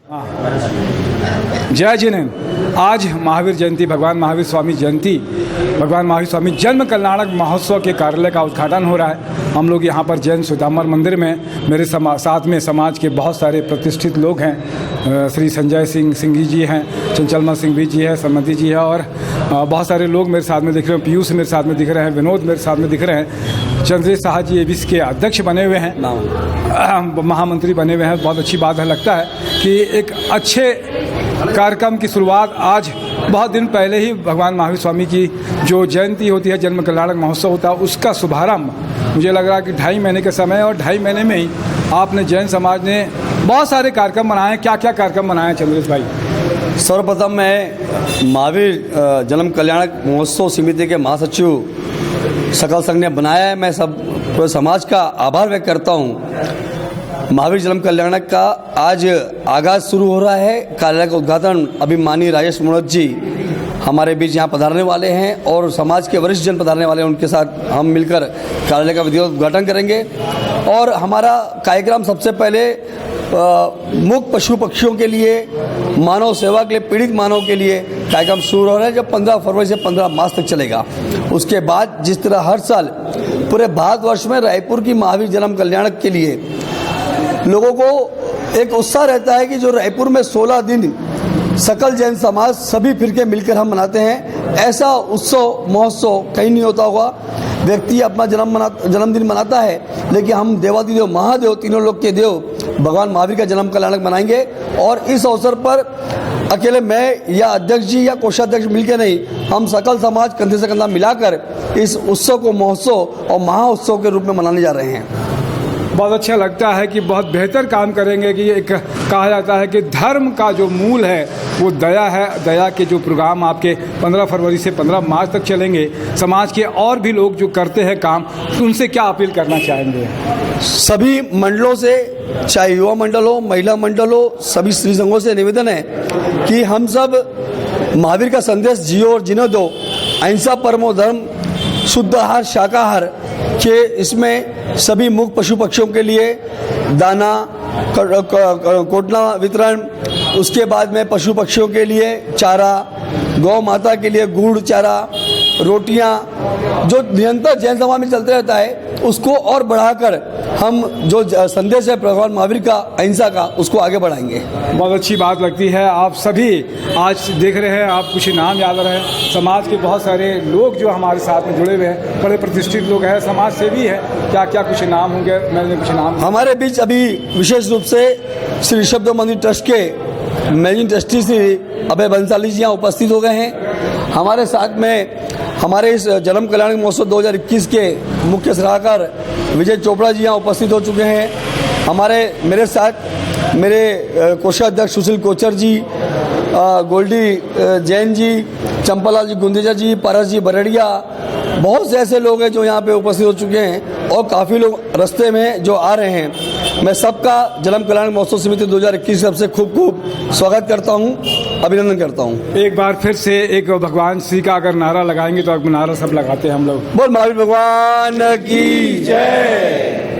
जय जिनेन्द्र। आज महावीर जयंती, भगवान महावीर स्वामी जयंती, भगवान महावीर स्वामी जन्म कल्याणक महोत्सव के कार्यालय का उद्घाटन हो रहा है। हम लोग यहाँ पर जैन सुदामर मंदिर में, मेरे साथ में समाज के बहुत सारे प्रतिष्ठित लोग हैं। श्री संजय सिंह जी हैं, चंचलमा सिंह जी है, सम्मति जी है, और बहुत सारे लोग मेरे साथ में दिख रहे हैं। पीयूष मेरे साथ में दिख रहे हैं, विनोद मेरे साथ में दिख रहे हैं। चंद्रेश साहा जी एबिस के अध्यक्ष बने हुए हैं, महामंत्री बने हुए हैं। बहुत अच्छी बात है, लगता है कि एक अच्छे कार्यक्रम की शुरुआत आज बहुत दिन पहले ही भगवान महावीर स्वामी की जो जयंती होती है, जन्म कल्याणक महोत्सव होता है, उसका शुभारंभ मुझे लग रहा है कि 2.5 महीने के समय, और 2.5 महीने में ही आपने जैन समाज ने बहुत सारे कार्यक्रम बनाए। क्या क्या कार्यक्रम बनाए चंद्रेश भाई? सर्वप्रथम मैं महावीर जन्म कल्याणक महोत्सव समिति के महासचिव सकल संघ ने बनाया है। मैं सब पूरे समाज का आभार व्यक्त करता हूँ। महावीर जन्म कल्याणक का आज आगाज शुरू हो रहा है। कार्यालय का उद्घाटन अभी माननीय राजेश मनोज जी हमारे बीच यहाँ पधारने वाले हैं, और समाज के वरिष्ठ जन पधारने वाले हैं। उनके साथ हम मिलकर कार्यालय का विधिवत उद्घाटन करेंगे। और हमारा कार्यक्रम सबसे पहले मुक्त पशु पक्षियों के लिए, मानव सेवा के लिए, पीड़ित मानव के लिए कार्यक्रम शुरू हो रहा है, जो 15 फरवरी से 15 मार्च तक चलेगा। उसके बाद जिस तरह हर साल पूरे भारतवर्ष में रायपुर की महावीर जन्म कल्याणक के लिए लोगों को एक उत्साह रहता है कि जो रायपुर में 16 दिन सकल जैन समाज सभी फिरके मिलकर हम मनाते हैं। ऐसा उत्सव महोत्सव कहीं नहीं होता होगा। व्यक्ति अपना जन्मदिन मनाता है, लेकिन हम देवादिदेव महादेव, तीनों लोग के देव भगवान महावीर का जन्म कल्याणक मनाएंगे। और इस अवसर पर अकेले मैं या अध्यक्ष जी या कोषाध्यक्ष मिलकर नहीं, हम सकल समाज कंधे से कंधा मिलाकर इस उत्सव को महोत्सव और महाउत्सव के रूप में मनाने जा रहे हैं। बहुत अच्छा लगता है कि बहुत बेहतर काम करेंगे। कि एक कहा जाता है कि धर्म का जो मूल है वो दया है। दया के जो प्रोग्राम आपके 15 फरवरी से 15 मार्च तक चलेंगे, समाज के और भी लोग जो करते हैं काम, उनसे क्या अपील करना चाहेंगे? सभी मंडलों से, चाहे युवा मंडल हो, महिला मंडल हो, सभी स्त्री संघों से निवेदन है कि हम सब महावीर का संदेश जियो और जीने दो। अहिंसा परमो धर्म, शुद्ध आहार, शाकाहार के इसमें सभी मुक्त पशु पक्षियों के लिए दाना, कोटना वितरण, उसके बाद में पशु पक्षियों के लिए चारा, गौ माता के लिए गुड़ चारा, रोटियां, जो निरंतर जैन समाज में चलते रहता है, उसको और बढ़ाकर हम जो संदेश है भगवान महावीर का अहिंसा का, उसको आगे बढ़ाएंगे। बहुत अच्छी बात लगती है। आप सभी आज देख रहे हैं, आप कुछ नाम याद रहे, समाज के बहुत सारे लोग जो हमारे साथ में जुड़े हुए हैं, बड़े प्रतिष्ठित लोग हैं, समाज सेवी हैं। क्या क्या कुछ नाम होंगे? मैंने कुछ नाम हमारे बीच अभी विशेष रूप से श्री ऋषभ मंदिर ट्रस्ट के मैनेजिंग ट्रस्टी श्री अभय बंसाली जी यहाँ उपस्थित हो गए हैं। हमारे साथ में हमारे इस जन्म कल्याण महोत्सव 2021 के मुख्य सलाहकार विजय चोपड़ा जी यहाँ उपस्थित हो चुके हैं। मेरे साथ मेरे कोषाध्यक्ष सुशील कोचर जी, गोल्डी जैन जी, चंपालाल जी गुंदेजा जी, पारस जी बरड़िया, बहुत से ऐसे लोग हैं जो यहाँ पे उपस्थित हो चुके हैं, और काफ़ी लोग रास्ते में जो आ रहे हैं। मैं सबका जन्म कल्याण महोत्सव समिति 2021 तरफ से खूब खूब स्वागत करता हूँ, अभिनंदन करता हूँ। एक बार फिर से एक भगवान श्री का अगर नारा लगाएंगे तो नारा सब लगाते हैं हम लोग। बोल महावीर भगवान की जय।